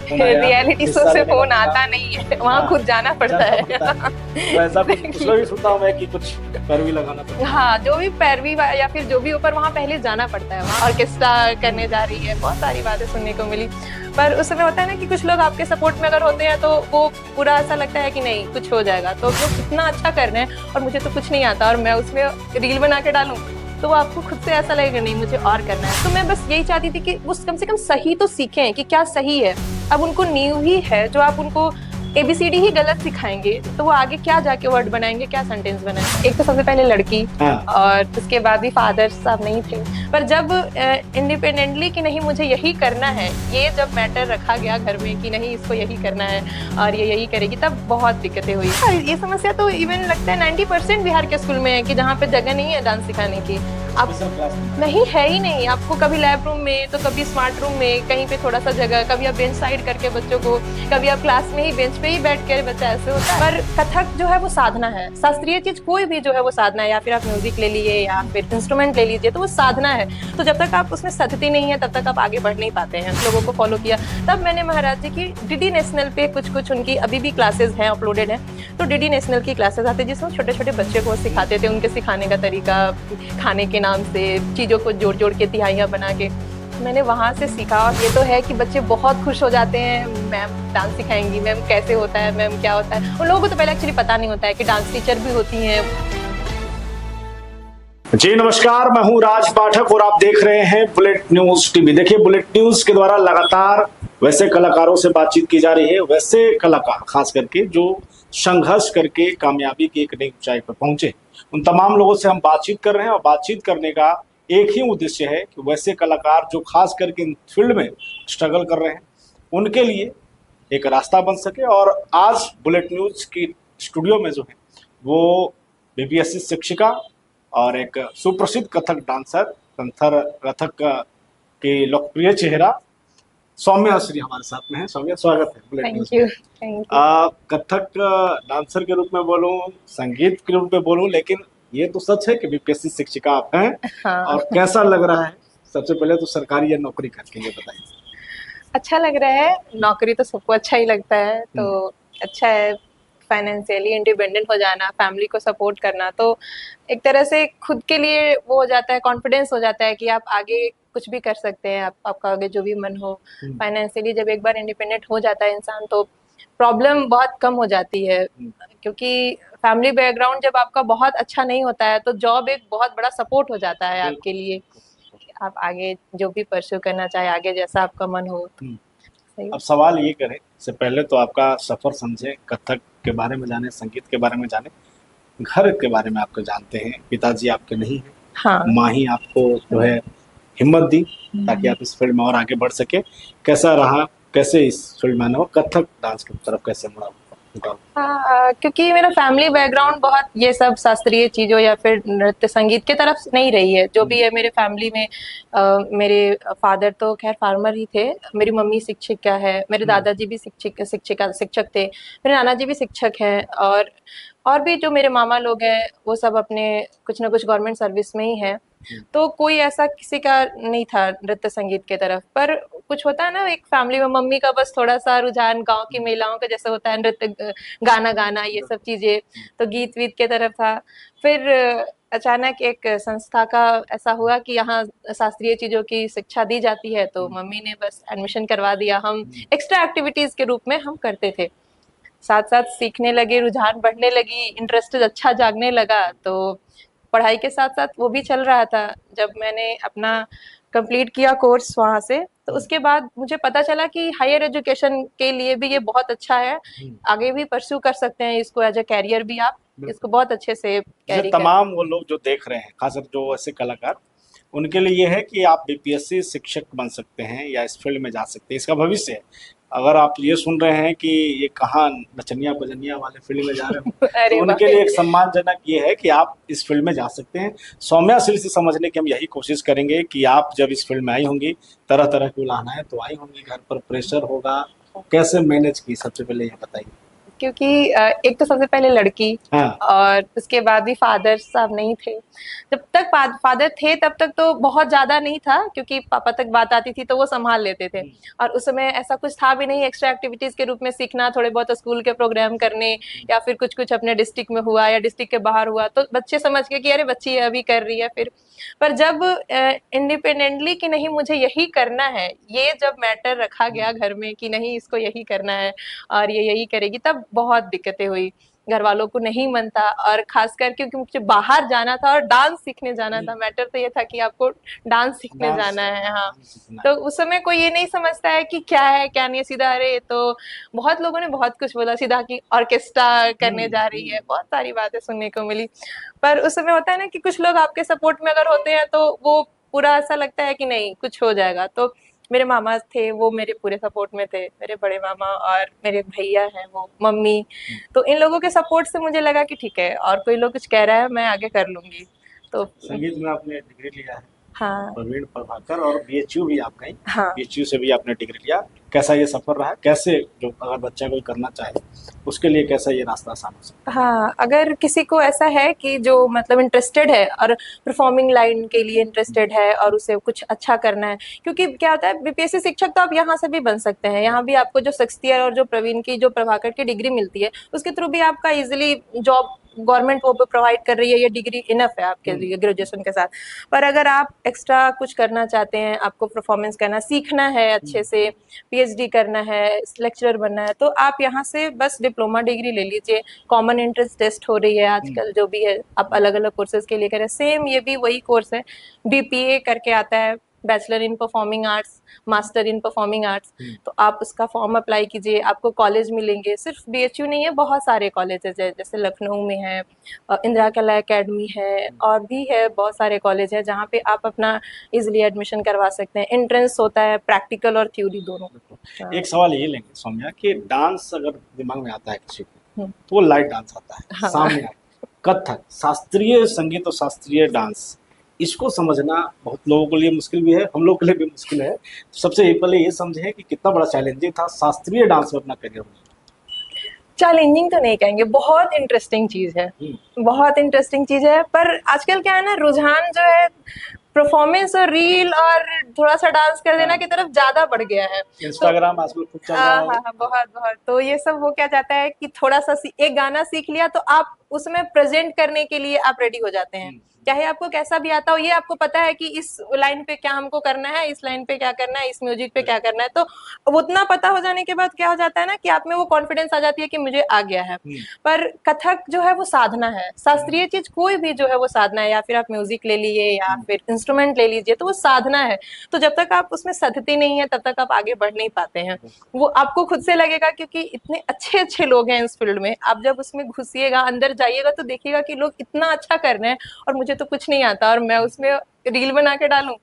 Reality show से phone आता नहीं है, वहाँ खुद जाना पड़ता है। तो ऐसा कुछ भी सुनता हूँ मैं कि कुछ पैरवी लगाना पड़ता है। हाँ, जो भी पैरवी या फिर जो भी ऊपर वहाँ पहले जाना पड़ता है, वहाँ ऑर्केस्ट्रा करने जा रही है, बहुत सारी बातें सुनने को मिली। पर उस समय होता है ना कि कुछ लोग आपके सपोर्ट में अगर होते हैं तो वो पूरा ऐसा लगता है कि नहीं कुछ हो जाएगा, तो वो कितना अच्छा कर रहे हैं और मुझे तो कुछ नहीं आता और मैं उसमें रील बना के डालूं, तो वो आपको खुद से ऐसा लगेगा नहीं मुझे और करना है। तो मैं बस यही चाहती थी कि वो कम से कम सही तो सीखें कि क्या सही है। अब उनको न्यू ही है, जो आप उनको ABCD ही गलत सिखाएंगे तो वो आगे क्या जाके वर्ड बनाएंगे, क्या सेंटेंस बनाएंगे। एक तो सबसे पहले लड़की और उसके बाद भी फादर साहब नहीं थे, पर जब इंडिपेंडेंटली कि नहीं मुझे यही करना है, ये जब मैटर रखा गया घर में कि नहीं इसको यही करना है और ये यही करेगी, तब बहुत दिक्कतें हुई। और ये समस्या तो इवन लगता है 90% बिहार के स्कूल में है कि जहाँ पे जगह नहीं है डांस सिखाने की। आप नहीं है ही नहीं, आपको कभी लैब रूम में तो कभी स्मार्ट रूम में, कहीं पे थोड़ा सा जगह, कभी आप बेंच साइड करके बच्चों को, कभी आप क्लास में ही बेंच पे ही बैठ कर बच्चा ऐसे होता है। पर कथक जो है वो साधना है, शास्त्रीय चीज कोई भी जो है वो साधना है, या फिर आप म्यूजिक ले लीजिए या फिर इंस्ट्रूमेंट ले लीजिए, तो वो साधना है। तो जब तक आप उसमें सतती नहीं है तब तक आप आगे बढ़ नहीं पाते हैं। लोगों को फॉलो किया, तब मैंने महाराज जी की DD नेशनल पे कुछ उनकी अभी भी क्लासेस हैं, अपलोडेड है। तो DD नेशनल की क्लासेस आते जिसमें छोटे छोटे बच्चे को सिखाते थे, उनके सिखाने का तरीका, खाने के नाम से चीजों को जोड़ जोड़ के तिहाइयां बना के, मैंने वहां से सीखा। और ये तो है कि बच्चे बहुत खुश हो जाते हैं, मैम डांस सिखाएंगी, मैम कैसे होता है, मैम क्या होता है। उन लोगों को तो पहले एक्चुअली पता नहीं होता है कि डांस टीचर भी होती हैं। जी नमस्कार, मैं हूं राज पाठक और आप देख रहे हैं बुलेट न्यूज टीवी। देखिए, बुलेट न्यूज के द्वारा लगातार वैसे कलाकारों से बातचीत की जा रही है, वैसे कलाकार खास करके जो संघर्ष करके कामयाबी की एक नई ऊंचाई पर पहुंचे, उन तमाम लोगों से हम बातचीत कर रहे हैं। और बातचीत करने का एक ही उद्देश्य है कि वैसे कलाकार जो खास करके इन फील्ड में स्ट्रगल कर रहे हैं, उनके लिए एक रास्ता बन सके। और आज बुलेट न्यूज की स्टूडियो में जो है वो BPSC शिक्षिका और एक सुप्रसिद्ध कथक डांसर, कथक के लोकप्रिय चेहरा सौम्या श्री हमारे साथ में है। सौम्या, स्वागत है बुलेट न्यूज में। Thank you. कथक डांसर के रूप में बोलूं, संगीत के रूप में बोलूं, लेकिन ये तो सच है कि BPSC शिक्षिका आप हैं। हाँ। और कैसा लग रहा है सबसे पहले तो सरकारी या नौकरी करके, ये बताइए। अच्छा लग रहा है, नौकरी तो सबको अच्छा ही लगता है, तो अच्छा है। फाइनेंशियली इंडिपेंडेंट हो जाना, फैमिली को सपोर्ट करना, तो एक तरह से खुद के लिए वो हो जाता है, कॉन्फिडेंस हो जाता है कि आप आगे कुछ भी कर सकते हैं, आपका आगे जो भी मन हो। फाइनेंशियली जब एक बार इंडिपेंडेंट हो जाता है इंसान तो प्रॉब्लम बहुत कम हो जाती है, क्योंकि फैमिली बैकग्राउंड जब आपका बहुत अच्छा नहीं होता है तो जॉब एक बहुत बड़ा सपोर्ट हो जाता है आपके लिए, आप आगे जो भी परस्यू करना चाहे, आगे जैसा आपका मन हो। सही। अब सवाल ये करें, इससे पहले तो आपका सफर समझे, कथक के बारे में जाने, संगीत के बारे में जाने, घर के बारे में आपको जानते हैं। पिताजी आपके नहीं है, हाँ। माँ ही आपको जो है हिम्मत दी ताकि आप इस फील्ड में और आगे बढ़ सके। कैसा रहा, कैसे इस फील्ड में आना हुआ, कथक डांस की तरफ कैसे मुड़ा? हाँ, क्योंकि मेरा फैमिली बैकग्राउंड बहुत ये सब शास्त्रीय चीजों या फिर नृत्य संगीत की तरफ नहीं रही है। जो भी है मेरे फैमिली में, मेरे फादर तो खैर फार्मर ही थे, मेरी मम्मी शिक्षिका है, मेरे दादाजी भी शिक्षक थे, मेरे नाना जी भी शिक्षक हैं, और भी जो मेरे मामा लोग हैं वो सब अपने कुछ ना कुछ गवर्नमेंट सर्विस में ही है। तो कोई ऐसा किसी का नहीं था नृत्य संगीत के तरफ। पर कुछ होता है ना एक फैमिली में, मम्मी का बस थोड़ा सा रुझान गांव की महिलाओं का जैसे होता है नृत्य, गाना गाना, ये सब चीजें, तो गीत वीत के तरफ था। फिर अचानक एक संस्था का ऐसा हुआ कि यहाँ शास्त्रीय चीजों की शिक्षा दी जाती है, तो मम्मी ने बस एडमिशन करवा दिया। हम एक्स्ट्रा एक्टिविटीज के रूप में हम करते थे, साथ साथ सीखने लगे, रुझान बढ़ने लगी, इंटरेस्ट अच्छा जागने लगा, तो पढ़ाई के साथ साथ वो भी चल रहा था। जब मैंने अपना कंप्लीट किया कोर्स वहां से, तो उसके बाद मुझे पता चला कि हायर एजुकेशन के लिए भी ये बहुत अच्छा है, आगे भी परस्यू कर सकते हैं इसको एज ए कैरियर भी, आप इसको बहुत अच्छे से कैरी कर। तमाम वो लोग जो देख रहे हैं, खासकर जो ऐसे कलाकार, उनके लिए ये है कि आप BPSC शिक्षक बन सकते हैं या इस फील्ड में जा सकते हैं, इसका भविष्य है। अगर आप ये सुन रहे हैं कि ये कहाँ नचनिया बजनिया वाले फील्ड में जा रहे हो तो उनके लिए एक सम्मानजनक ये है कि आप इस फील्ड में जा सकते हैं। सौम्या श्री से समझने की हम यही कोशिश करेंगे कि आप जब इस फील्ड में आई होंगी, तरह तरह की उलाहनाएं तो आई होंगी, घर पर प्रेशर होगा, कैसे मैनेज की, सबसे पहले ये बताइए। क्योंकि एक तो सबसे पहले लड़की, हाँ। और उसके बाद भी फादर साहब नहीं थे। जब तक फादर थे तब तक तो बहुत ज्यादा नहीं था, क्योंकि पापा तक बात आती थी तो वो संभाल लेते थे। और उस समय ऐसा कुछ था भी नहीं एक्स्ट्रा एक्टिविटीज के रूप में सीखना, थोड़े बहुत स्कूल के प्रोग्राम करने, या फिर कुछ कुछ अपने डिस्ट्रिक्ट में हुआ या डिस्ट्रिक्ट के बाहर हुआ तो बच्चे समझ गए कि अरे बच्ची है अभी कर रही है। फिर पर जब इंडिपेंडेंटली कि नहीं मुझे यही करना है, ये जब मैटर रखा गया घर में कि नहीं इसको यही करना है और ये यही करेगी, तब बहुत दिक्कतें हुई। घर वालों को नहीं मन था, और खासकर क्योंकि मुझे बाहर जाना था और डांस सीखने जाना था। मैटर तो ये था कि आपको डांस सीखने डांस जाना है। हाँ, सीखना तो है। उस समय कोई ये नहीं समझता है कि क्या है क्या नहीं है। सीधा अरे तो बहुत लोगों ने बहुत कुछ बोला, सीधा कि ऑर्केस्ट्रा करने जा रही है, बहुत सारी बातें सुनने को मिली। पर उस समय होता है ना कि कुछ लोग आपके सपोर्ट में अगर होते हैं तो वो पूरा ऐसा लगता है कि नहीं कुछ हो जाएगा। तो मेरे मामा थे, वो मेरे पूरे सपोर्ट में थे, मेरे बड़े मामा, और मेरे भैया हैं वो, मम्मी। तो इन लोगों के सपोर्ट से मुझे लगा कि ठीक है, और कोई लोग कुछ कह रहा है मैं आगे कर लूंगी। तो संगीत में आपने डिग्री लिया है, हाँ प्रवीण प्रभाकर, और बीएचयू भी आप गई, हाँ बीएचयू से भी आपने डिग्री लिया। कैसा ये सफर रहा, कैसे जो अगर बच्चा कोई करना चाहे उसके लिए कैसा ये रास्ता आसान हो सकता हाँ, अगर किसी को ऐसा है कि जो मतलब इंटरेस्टेड है और परफॉर्मिंग लाइन के लिए इंटरेस्टेड है और उसे कुछ अच्छा करना है, क्योंकि क्या होता है बीपीएससी शिक्षक तो आप यहाँ से भी बन सकते हैं। यहाँ भी आपको जो 6th ईयर और जो प्रवीण की जो प्रभाकर की डिग्री मिलती है उसके थ्रू भी आपका इजिली जॉब गवर्नमेंट वो प्रोवाइड कर रही है। ये डिग्री इनफ है आपके लिए ग्रेजुएशन के साथ। पर अगर आप एक्स्ट्रा कुछ करना चाहते हैं, आपको परफॉर्मेंस करना सीखना है, अच्छे से पीएचडी करना है, लेक्चरर बनना है, तो आप यहाँ से बस डिप्लोमा डिग्री ले लीजिए। कॉमन एंट्रेंस टेस्ट हो रही है आजकल जो भी है, आप अलग अलग कोर्सेज के लिए करें, सेम ये भी वही कोर्स है। बीपीए करके आता है, bachelor in performing arts, master in performing arts. तो आप उसका फॉर्म अप्लाई कीजिए, आपको कॉलेज मिलेंगे। सिर्फ बीएचयू नहीं है, बहुत सारे कॉलेजेस है, जैसे लखनऊ में है, इंदिरा कला एकेडमी है, और भी है बहुत सारे कॉलेज है जहाँ पे आप अपना इजिली एडमिशन करवा सकते हैं। एंट्रेंस होता है प्रैक्टिकल और थ्योरी दोनों। हाँ। है। एक सवाल ये लेंगे सौम्या कि डांस अगर दिमाग में आता है किसी को हम्म। तो वो लाइट डांस आता है हाँ। सामने आता है। कथक, शास्त्रीय संगीत और शास्त्रीय डांस, इसको समझना बहुत लोगों के लिए मुश्किल भी है, हम लोग के लिए भी मुश्किल है। तो सबसे पहले ये समझे कि कितना बड़ा चैलेंजिंग था शास्त्रीय डांस में अपना करियर बनाना। चैलेंजिंग तो नहीं कहेंगे, बहुत इंटरेस्टिंग चीज है, बहुत इंटरेस्टिंग चीज है। पर आजकल क्या है ना, रुझान जो है परफॉर्मेंस और रील और थोड़ा सा डांस कर देना की तरफ ज्यादा बढ़ गया है। इंस्टाग्राम आजकल खूब चल रहा हाँ है। हाँ हाँ, बहुत बहुत। तो ये सब वो क्या चाहता है कि थोड़ा सा एक गाना सीख लिया तो आप उसमें प्रेजेंट करने के लिए आप रेडी हो जाते हैं, चाहे आपको कैसा भी आता हो। ये आपको पता है कि इस लाइन पे क्या हमको करना है, इस लाइन पे क्या करना है, इस म्यूजिक पे क्या करना है। तो उतना पता हो जाने के बाद क्या हो जाता है ना कि आप में वो कॉन्फिडेंस आ जाती है कि मुझे आ गया है। पर कथक जो है वो साधना है, शास्त्रीय चीज कोई भी जो है वो साधना है, या फिर आप म्यूजिक ले लीजिए या फिर इंस्ट्रूमेंट ले लीजिए, तो वो साधना है। तो जब तक आप उसमें सधती नहीं है तब तक आप आगे बढ़ नहीं पाते हैं। वो आपको खुद से लगेगा, क्योंकि इतने अच्छे अच्छे लोग हैं इस फील्ड में। आप जब उसमें घुसिएगा, अंदर जाइएगा, तो देखिएगा कि लोग इतना अच्छा कर रहे हैं और मुझे तो कुछ नहीं आता, और मैं उसमें रील बना के डालूं,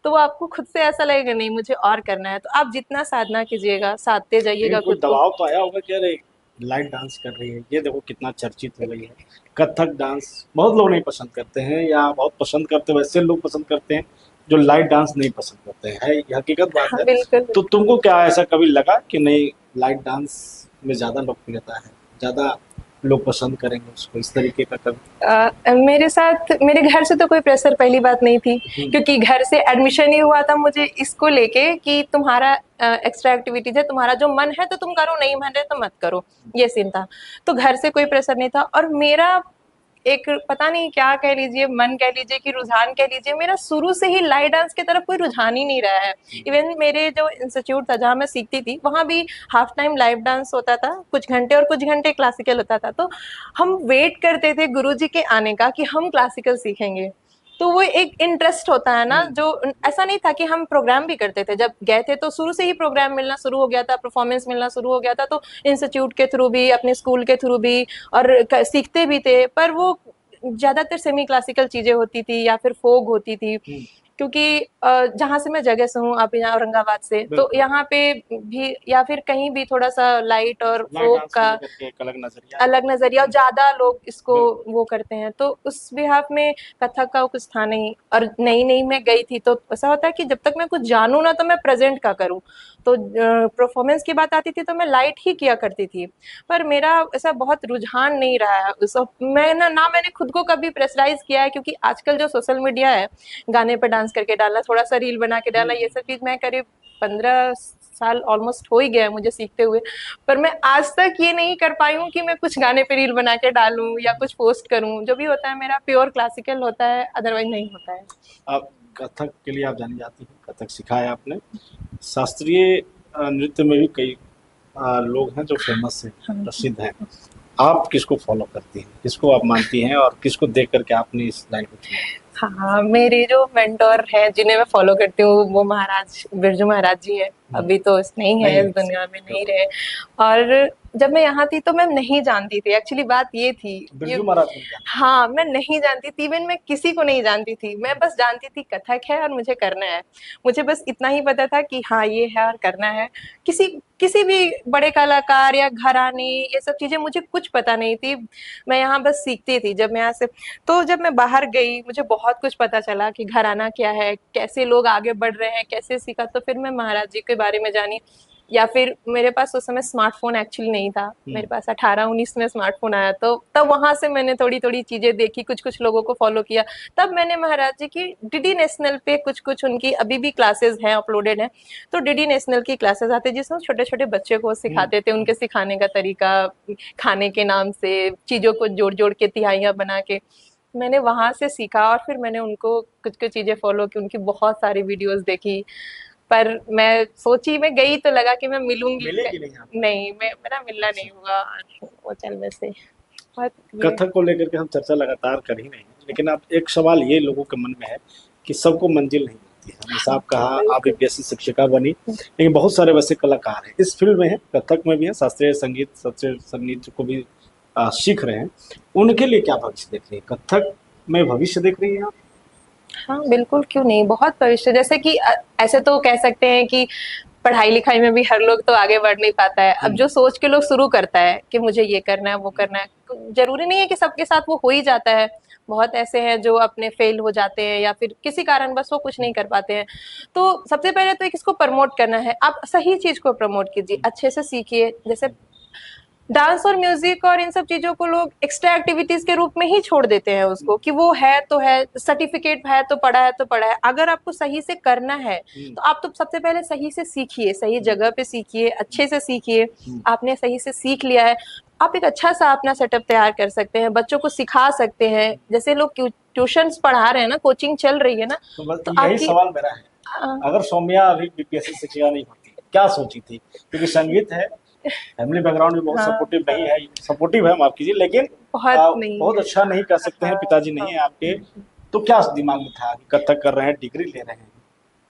तो वो आपको खुद से ऐसा लगेगा नहीं मुझे और करना है। तो आप जितना साधना कीजिएगा, साधते जाइएगा कोई खुद को। दबाव तो आया होगा कि अरे लाइट डांस कर रही है, ये देखो कितना चर्चित हो गई है। कथक डांस बहुत लोग नहीं पसंद करते हैं, या बहुत पसंद करते हैं वैसे लोग पसंद करते हैं जो लाइट डांस नहीं पसंद करते हैं, है ये हकीकत बात हाँ, है। बिल्कुल। तो तुमको क्या ऐसा कभी लगा कि नहीं लाइट डांस में ज्यादा लोकप्रियता है, ज्यादा लोग पसंद करेंगे उसको, इस तरीके का कभी? मेरे साथ, मेरे घर से तो कोई प्रेशर पहली बात नहीं थी, क्योंकि घर से एडमिशन ही हुआ था मुझे इसको लेके कि तुम्हारा एक्स्ट्रा एक्टिविटीज है, तुम्हारा जो मन है तो तुम करो, नहीं मन है तो मत करो, ये सीन था। तो घर से कोई प्रेशर नहीं था। और मेरा एक पता नहीं क्या कह लीजिए, मन कह लीजिए कि रुझान कह लीजिए, मेरा शुरू से ही लाइट डांस की तरफ कोई रुझान ही नहीं रहा है। इवन मेरे जो इंस्टीट्यूट था जहाँ मैं सीखती थी, वहाँ भी हाफ टाइम लाइव डांस होता था, कुछ घंटे, और कुछ घंटे क्लासिकल होता था। तो हम वेट करते थे गुरुजी के आने का कि हम क्लासिकल सीखेंगे। तो वो एक इंटरेस्ट होता है ना, जो ऐसा नहीं था कि हम प्रोग्राम भी करते थे। जब गए थे तो शुरू से ही प्रोग्राम मिलना शुरू हो गया था, परफॉर्मेंस मिलना शुरू हो गया था। तो इंस्टीट्यूट के थ्रू भी, अपने स्कूल के थ्रू भी, और सीखते भी थे। पर वो ज्यादातर सेमी क्लासिकल चीजें होती थी या फिर फोक होती थी। क्योंकि जहाँ से मैं जगह से हूँ, आप यहाँ औरंगाबाद से, तो बिल्कुल। यहाँ पे भी या फिर कहीं भी थोड़ा सा लाइट और लाइट फोक डांस को का लेकर के एक अलग नजरिया है। अलग नजरिया, और ज्यादा लोग इसको बिल्कुल। वो करते हैं, तो उस बिहाफ में कथक का कुछ था नहीं। और नई नई मैं गई थी, तो ऐसा होता है कि जब तक मैं कुछ जानूं ना, तो मैं प्रेजेंट का करूं। तो परफॉर्मेंस की बात आती थी तो मैं लाइट ही किया करती थी, पर मेरा ऐसा बहुत रुझान नहीं रहा है उस। मैं ना मैंने खुद को कभी प्रेशराइज किया है, क्योंकि आजकल जो सोशल मीडिया है, गाने पे डांस करके डालना, थोड़ा सा रील बना के डालना, ये सब चीज मैं करीब 15 साल ऑलमोस्ट हो ही गया है मुझे सीखते हुए, पर मैं आज तक ये नहीं कर पाई हूँ कि मैं कुछ गाने पे रील बना के डालूं या कुछ पोस्ट करूं। जो भी होता है मेरा प्योर क्लासिकल होता है, अदरवाइज नहीं होता है। आप कथक के लिए आप जानी जाती हैं, कथक सिखाया आपने। शास्त्रीय नृत्य में भी कई लोग हैं जो फेमस हैं, प्रसिद्ध हैं। आप किसको फॉलो करती हैं, किसको आप मानती हैं, और किसको देख करके आपने इस लाइन को चुना? हाँ, मेरे जो मेंटोर हैं जिन्हें मैं फॉलो करती हूँ, वो महाराज बिरजू महाराज जी हैं। अभी तो नहीं है, इस दुनिया में नहीं रहे। और जब मैं यहाँ थी तो मैं नहीं जानती थी, एक्चुअली बात ये थी, ये बिरजू महाराज को जाना। हाँ, मैं नहीं जानती थी, इवन मैं किसी को नहीं जानती थी। मैं बस जानती थी कथक है और मुझे करना है। मुझे बस इतना ही पता था कि हाँ, ये है और करना है। किसी किसी भी बड़े कलाकार या घराने, ये सब चीजें मुझे कुछ पता नहीं थी। मैं यहाँ बस सीखती थी। जब मैं यहाँ से, तो जब मैं बाहर गई, मुझे बहुत कुछ पता चला कि घराना क्या है, कैसे लोग आगे बढ़ रहे हैं, कैसे सीखा। तो फिर मैं महाराज जी के बारे में जानी। या फिर मेरे पास उस समय स्मार्टफोन एक्चुअली नहीं था, मेरे पास 18-19 में स्मार्टफोन आया, तो तब वहां से मैंने थोड़ी थोड़ी चीजें देखी, कुछ कुछ लोगों को फॉलो किया। तब मैंने महाराज जी की डीडी नेशनल पे कुछ कुछ उनकी अभी भी क्लासेस हैं, अपलोडेड हैं। तो डीडी नेशनल की क्लासेस आते जिसमें छोटे छोटे बच्चे को सिखाते थे, उनके सिखाने का तरीका, खाने के नाम से चीजों को जोड़ जोड़ के तिहाइयां बना के, मैंने वहां से सीखा। और फिर मैंने उनको कुछ कुछ चीजें फॉलो की, उनकी बहुत सारी वीडियोस देखी। पर मैं सोची, मैं गई तो लगा कि मैं मिलूंगी, मिलेगी नहीं आप? नहीं, मैं मेरा मिलना नहीं हुआ। वो चल वैसे बहुत कथक को लेकर के हम चर्चा लगातार कर ही रहे हैं, लेकिन आप एक सवाल ये लोगों के मन में है कि सबको मंजिल नहीं मिलती है। जैसा आप कहा, आप एक जैसी शिक्षिका बनी, लेकिन बहुत सारे वैसे कलाकार हैं इस फील्ड में हैं, कथक में भी है, शास्त्रीय संगीत को भी सीख रहे हैं। उनके लिए क्या भविष्य देख रही है, कथक में भविष्य देख रही है आप? हाँ, बिल्कुल, क्यों नहीं, बहुत भविष्य। जैसे कि ऐसे तो कह सकते हैं कि पढ़ाई लिखाई में भी हर लोग तो आगे बढ़ नहीं पाता है। अब जो सोच के लोग शुरू करता है कि मुझे ये करना है, वो करना है, जरूरी नहीं है कि सबके साथ वो हो ही जाता है। बहुत ऐसे हैं जो अपने फेल हो जाते हैं या फिर किसी कारण बस वो कुछ नहीं कर पाते हैं। तो सबसे पहले तो एक इसको प्रमोट करना है, आप सही चीज को प्रमोट कीजिए, अच्छे से सीखिए। जैसे डांस और म्यूजिक और इन सब चीजों को लोग एक्स्ट्रा एक्टिविटीज के रूप में ही छोड़ देते हैं उसको, कि वो है तो है, सर्टिफिकेट है तो पढ़ा है तो पढ़ा है। अगर आपको सही से करना है तो आप तो सबसे पहले सही से सीखिए, सही जगह पे सीखिए, अच्छे से सीखिए। आपने सही से सीख लिया है, आप एक अच्छा सा अपना सेटअप तैयार कर सकते हैं, बच्चों को सिखा सकते हैं। जैसे लोग ट्यूशंस पढ़ा रहे हैं ना, कोचिंग चल रही है ना, तो बस तो यही आपकी सवाल मेरा है, अगर सौम्या अभी बीपीएससी शिक्षिका नहीं होती, क्या सोची थी? क्योंकि संगीत है, फैमिली बैकग्राउंड भी बहुत हाँ, सपोर्टिव नहीं है, सपोर्टिव है माफ कीजिए, लेकिन बहुत नहीं बहुत है। अच्छा नहीं कह सकते हैं, हाँ, पिताजी नहीं है आपके, तो क्या दिमाग में था कि कथक कर रहे हैं, डिग्री ले रहे हैं,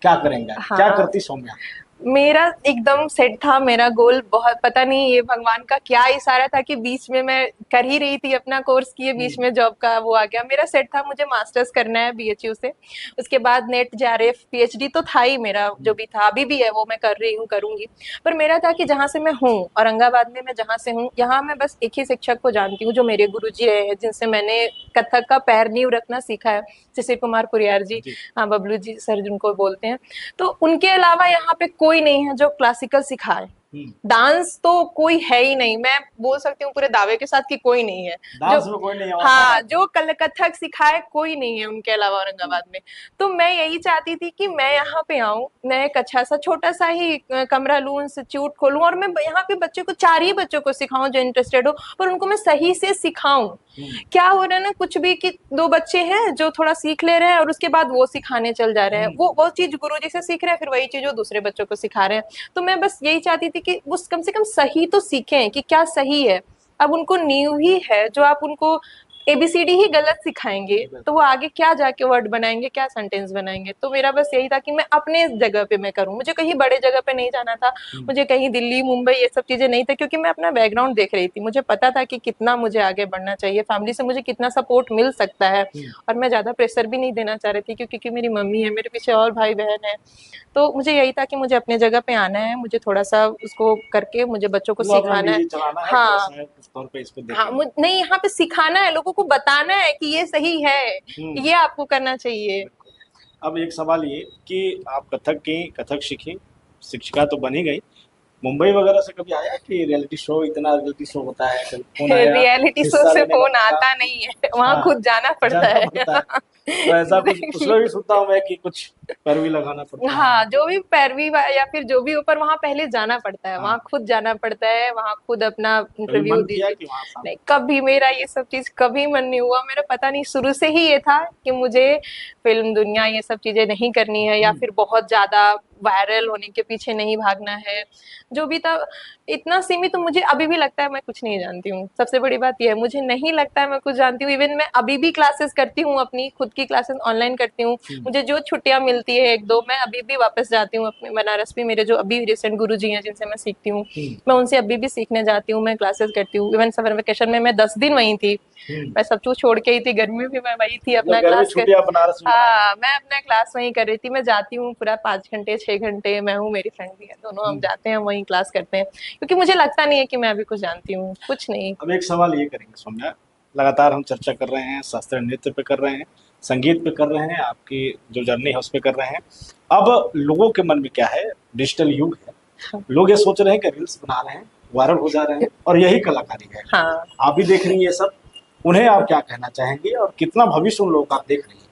क्या करेंगे, क्या हाँ, करती सौम्या? मेरा एकदम सेट था, मेरा गोल। बहुत पता नहीं ये भगवान का क्या इशारा था कि बीच में मैं कर ही रही थी अपना कोर्स किए, बीच में जॉब का वो आ गया। मेरा सेट था, मुझे मास्टर्स करना है बीएचयू से, उसके बाद नेट जेआरएफ पीएचडी तो था ही मेरा, जो भी था अभी भी है, वो मैं कर रही हूँ, करूंगी। पर मेरा था कि जहाँ से मैं हूँ, औरंगाबाद में मैं जहाँ से हूँ, यहाँ मैं बस एक ही शिक्षक को जानती हूँ जो मेरे गुरुजी रहे हैं, जिनसे मैंने कथक का पैर नींव रखना सीखा है, शिशिर कुमार पुरियार जी। हाँ, बबलू जी सर जिनको बोलते हैं। तो उनके अलावा यहाँ पे कोई नहीं है जो क्लासिकल सिखाए। डांस तो कोई है ही नहीं, मैं बोल सकती हूँ पूरे दावे के साथ कि कोई नहीं है डांस जो, में कोई नहीं है हाँ, जो कथक सिखाए, कोई नहीं है उनके अलावा औरंगाबाद में। तो मैं यही चाहती थी कि मैं यहाँ पे आऊँ, मैं एक अच्छा सा छोटा सा ही कमरा लूँ, इंस्टीट्यूट खोलूँ, और मैं यहाँ पे बच्चे को 4 ही बच्चों को सिखाऊं जो इंटरेस्टेड हो, पर उनको मैं सही से सिखाऊं। क्या हो रहा है ना, कुछ भी कि 2 बच्चे हैं जो थोड़ा सीख ले रहे हैं और उसके बाद वो सिखाने चल जा रहे हैं, वो चीज गुरुजी से सीख रहे हैं, फिर वही चीज वो दूसरे बच्चों को सिखा रहे हैं। तो मैं बस यही चाहती थी कि वो कम से कम सही तो सीखें कि क्या सही है। अब उनको नींव ही है जो आप उनको ABCD ही गलत सिखाएंगे तो वो आगे क्या जाके वर्ड बनाएंगे, क्या सेंटेंस बनाएंगे। तो मेरा बस यही था कि मैं अपने जगह पे मैं करूं, मुझे कहीं बड़े जगह पे नहीं जाना था, मुझे कहीं दिल्ली मुंबई ये सब चीजें नहीं था, क्योंकि मैं अपना बैकग्राउंड देख रही थी, मुझे पता था कि कितना मुझे आगे बढ़ना चाहिए, फैमिली से मुझे कितना सपोर्ट मिल सकता है, और मैं ज्यादा प्रेशर भी नहीं देना चाह रही थी, क्योंकि मेरी मम्मी है, मेरे पीछे और भाई बहन है। तो मुझे यही था कि मुझे अपने जगह पे आना है, मुझे थोड़ा सा उसको करके मुझे बच्चों को मतलब अपना सिखाना है। निजी चलाना है, हाँ व्यवसाय के तौर पे इसको हाँ, देखेंगे। नहीं, यहाँ पे सिखाना है, लोगों को बताना है कि ये सही है, हम्म। ये आपको करना चाहिए। अब एक सवाल ये कि आप कथक की, कथक सीखी, शिक्षिका तो बन ही गई, मुंबई वगैरह से कभी आया कि रियलिटी शो, इतना रियलिटी शो होता है, कभी फोन आया रियलिटी शो हिस्सा से लेने का फोन मौका? आता नहीं है, वहां हाँ, खुद जाना पड़ता जाना है। पड़ता है। तो ऐसा कुछ उसमें भी सुनता हूँ मैं कि कुछ पैरवी लगाना पड़ता है। हाँ, जो भी पैरवी या फिर जो भी ऊपर, वहां पहले जाना पड़ता है, वहां हाँ, खुद जाना पड़ता है, वहां खुद अपना कभी इंटरव्यू मन किया दीजिए। कि वहाँ सामने? नहीं, कभी मेरा ये सब चीज कभी मन नहीं हुआ, मेरा पता नहीं, शुरू से ही ये था कि मुझे फिल्म दुनिया ये सब चीजें नहीं करनी है, या फिर बहुत ज्यादा वायरल होने के पीछे नहीं भागना है। जो भी था इतना सीमित, तो मुझे अभी भी लगता है मैं कुछ नहीं जानती हूँ, सबसे बड़ी बात यह है, मुझे नहीं लगता है मैं कुछ जानती हूँ। इवन मैं अभी भी क्लासेस करती हूँ, अपनी खुद की क्लासेस ऑनलाइन करती हूँ, मुझे जो छुट्टियां मिलती है एक दो, मैं अभी भी वापस जाती हूँ अपने बनारस में, मेरे जो अभी रिसेंट गुरु जी हैं जिनसे मैं सीखती हूँ, मैं उनसे अभी भी सीखने जाती हूँ, मैं क्लासेस करती हूँ। इवन समर वेकेशन में मैं 10 दिन वहीं थी, मैं सब कुछ छोड़ के ही थी, गर्मी में भी मैं वही थी, मतलब अपना गर्मी क्लास कर। छुट्टियां बनारस में बनाई? हाँ, मैं अपना क्लास वहीं कर रही थी, मैं जाती हूँ पूरा 5 घंटे 6 घंटे, मैं हूँ, मेरी फ्रेंड भी है, दोनों हम जाते हैं वहीं क्लास करते हैं, क्योंकि मुझे लगता नहीं है कि मैं अभी कुछ जानती हूँ, कुछ नहीं। अब एक सवाल ये करेंगे सौम्या, लगातार हम चर्चा कर रहे हैं, शास्त्रीय नृत्य पे कर रहे हैं, संगीत पे कर रहे हैं, आपकी जो जर्नी है उस पे कर रहे हैं। अब लोगों के मन में क्या है, डिजिटल युग है, लोग ये सोच रहे हैं कि रील्स बना रहे हैं, वायरल हो जा रहे हैं, और यही कलाकारी है। हाँ, आप भी देख रही हैं ये सब, उन्हें आप क्या कहना चाहेंगे और कितना भविष्य उन लोगों का आप देख रही हैं?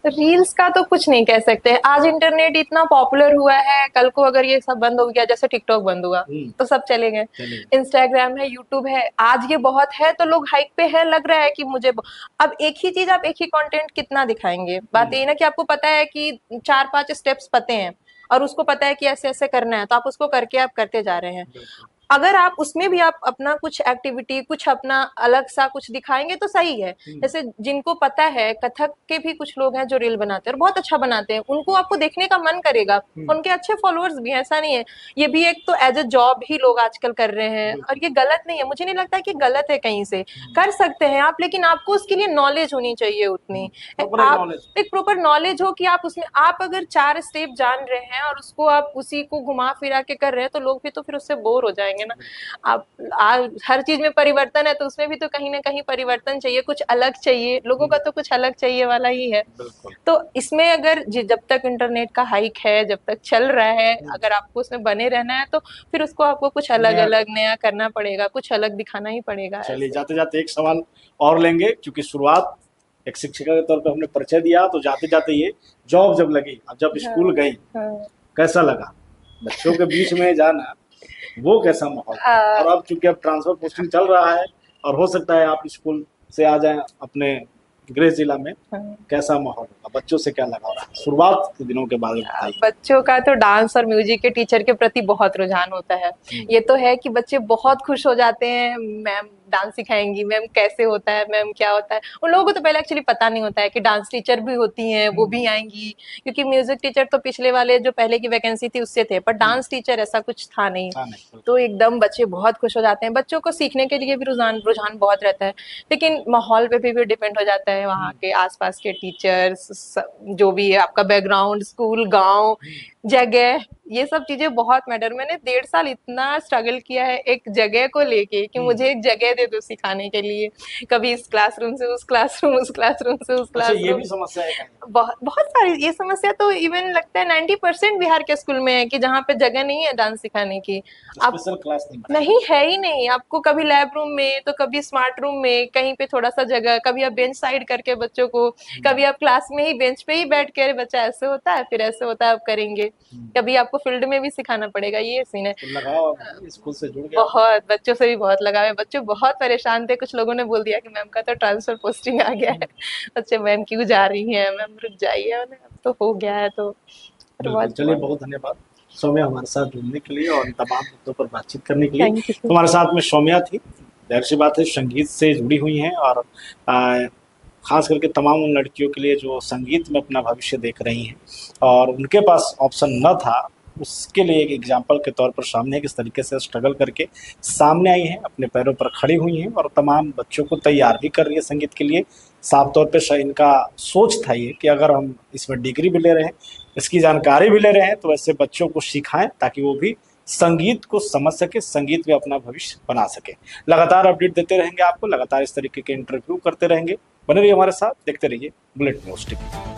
रील्स का तो कुछ नहीं कह सकते, आज इंटरनेट इतना पॉपुलर हुआ है, कल को अगर ये सब बंद हो गया, जैसे टिकटॉक बंद हुआ तो सब चले गए, चलिए। इंस्टाग्राम है, यूट्यूब है, आज ये बहुत है तो लोग हाइप पे है, लग रहा है कि मुझे अब एक ही चीज, आप एक ही कंटेंट कितना दिखाएंगे। बात यही ना कि आपको पता है कि 4-5 स्टेप्स पते हैं, और उसको पता है कि ऐसे ऐसे करना है, तो आप उसको करके आप करते जा रहे हैं। बिल्कुल। अगर आप उसमें भी आप अपना कुछ एक्टिविटी, कुछ अपना अलग सा कुछ दिखाएंगे तो सही है। जैसे जिनको पता है, कथक के भी कुछ लोग हैं जो रील बनाते हैं और बहुत अच्छा बनाते हैं, उनको आपको देखने का मन करेगा, उनके अच्छे फॉलोअर्स भी हैं, ऐसा नहीं है। ये भी एक तो एज अ जॉब ही लोग आजकल कर रहे हैं, और ये गलत नहीं है, मुझे नहीं लगता कि गलत है, कहीं से कर सकते हैं आप, लेकिन आपको उसके लिए नॉलेज होनी चाहिए उतनी। प्रॉपर आप नॉलेज। एक प्रॉपर नॉलेज हो कि आप उसमें, आप अगर 4 स्टेप जान रहे हैं और उसको आप उसी को घुमा फिरा के कर रहे हैं, तो लोग भी तो फिर उससे बोर हो जाएंगे ना। आप हर चीज में परिवर्तन है, तो उसमें भी तो कहीं ना कहीं परिवर्तन चाहिए, कुछ अलग चाहिए, लोगों का तो कुछ अलग चाहिए वाला ही है। बिल्कुल। तो इसमें अगर जब तक इंटरनेट का हाइक है, जब तक चल रहा है, अगर आपको उसमें बने रहना है, तो फिर उसको आपको कुछ अलग अलग नया करना पड़ेगा, कुछ अलग दिखाना ही पड़ेगा। चलिए, जाते जाते एक सवाल और लेंगे, क्योंकि शुरुआत एक शिक्षिका के तौर पे हमने परिचय दिया, तो जाते जाते ये जॉब जब लगी, अब जब स्कूल गई, कैसा लगा बच्चों के बीच में जाना, वो कैसा माहौल? और अब चूंकि अब ट्रांसफर पोस्टिंग चल रहा है, और हो सकता है आप स्कूल से आ जाएं अपने गृह जिला में, कैसा माहौल होगा, बच्चों से क्या लगा रहा है शुरुआत के दिनों के बारे में बताइए। बच्चों का तो डांस और म्यूजिक के टीचर के प्रति बहुत रुझान होता है। ये तो है कि बच्चे बहुत खुश हो जाते हैं, मैम डांस सिखाएंगी, मैम कैसे होता है, मैम क्या होता है। उन लोगों को तो पहले एक्चुअली पता नहीं होता है कि डांस टीचर भी होती हैं, वो भी आएंगी, क्योंकि म्यूजिक टीचर तो पिछले वाले जो पहले की वैकेंसी थी उससे थे, पर डांस टीचर ऐसा कुछ था नहीं। तो एकदम बच्चे बहुत खुश हो जाते हैं, बच्चों को सीखने के लिए भी रुझान बहुत रहता है, लेकिन माहौल पे भी डिपेंड हो जाता है, वहाँ के आसपास के टीचर्स, जो भी है, आपका बैकग्राउंड, स्कूल, गांव, जगह, ये सब चीजें बहुत मैटर। मैंने 1.5 साल इतना स्ट्रगल किया है एक जगह को लेके कि मुझे एक जगह दे दो सिखाने के लिए, कभी इस क्लासरूम से उस क्लासरूम, उस क्लासरूम से उस क्लासरूम। ये भी समस्या है? बहुत सारी ये समस्या तो इवन लगता है 90% बिहार के स्कूल में है कि जहाँ पे जगह नहीं है डांस सिखाने की। आप स्पेशल क्लास नहीं है ही नहीं, आपको कभी लैब रूम में, तो कभी स्मार्ट रूम में, कहीं पे थोड़ा सा जगह, कभी आप बेंच साइड करके बच्चों को, कभी आप क्लास में ही बेंच पे ही बैठ के, अरे बच्चा ऐसे होता है, फिर ऐसे होता है, आप करेंगे, कभी आपको फील्ड में भी सिखाना पड़ेगा, ये सीन है। लगाओ स्कूल से जुड़ गया? बहुत, बच्चों से भी बहुत लगाव है, बच्चे बहुत परेशान थे, कुछ लोगों ने बोल दिया कि मैम का तो ट्रांसफर पोस्टिंग आ गया है। बच्चे मैम क्यों जा रही हैं, मैम रुक जाइए, अब तो हो गया है। तो चलिए, बहुत धन्यवाद सौम्या हमारे साथ जुड़ने के लिए और तमाम मुद्दों पर बातचीत करने के लिए। हमारे साथ में सौम्या थी, जाहिर सी बात है संगीत से जुड़ी हुई हैं और खास करके तमाम उन लड़कियों के लिए जो संगीत में अपना भविष्य देख रही हैं और उनके पास ऑप्शन न था, उसके लिए एक एग्जाम्पल के तौर पर सामने किस तरीके से स्ट्रगल करके सामने आई हैं, अपने पैरों पर खड़ी हुई हैं और तमाम बच्चों को तैयार भी कर रही है संगीत के लिए। साफ तौर पे इनका सोच था ये कि अगर हम इसमें डिग्री भी ले रहे हैं, इसकी जानकारी भी ले रहे हैं, तो ऐसे बच्चों को सिखाएं ताकि वो भी संगीत को समझ सके, संगीत में अपना भविष्य बना सके। लगातार अपडेट देते रहेंगे आपको, लगातार इस तरीके के इंटरव्यू करते रहेंगे। बने रहिए हमारे साथ, देखते रहिए बुलेट न्यूज़ टीवी।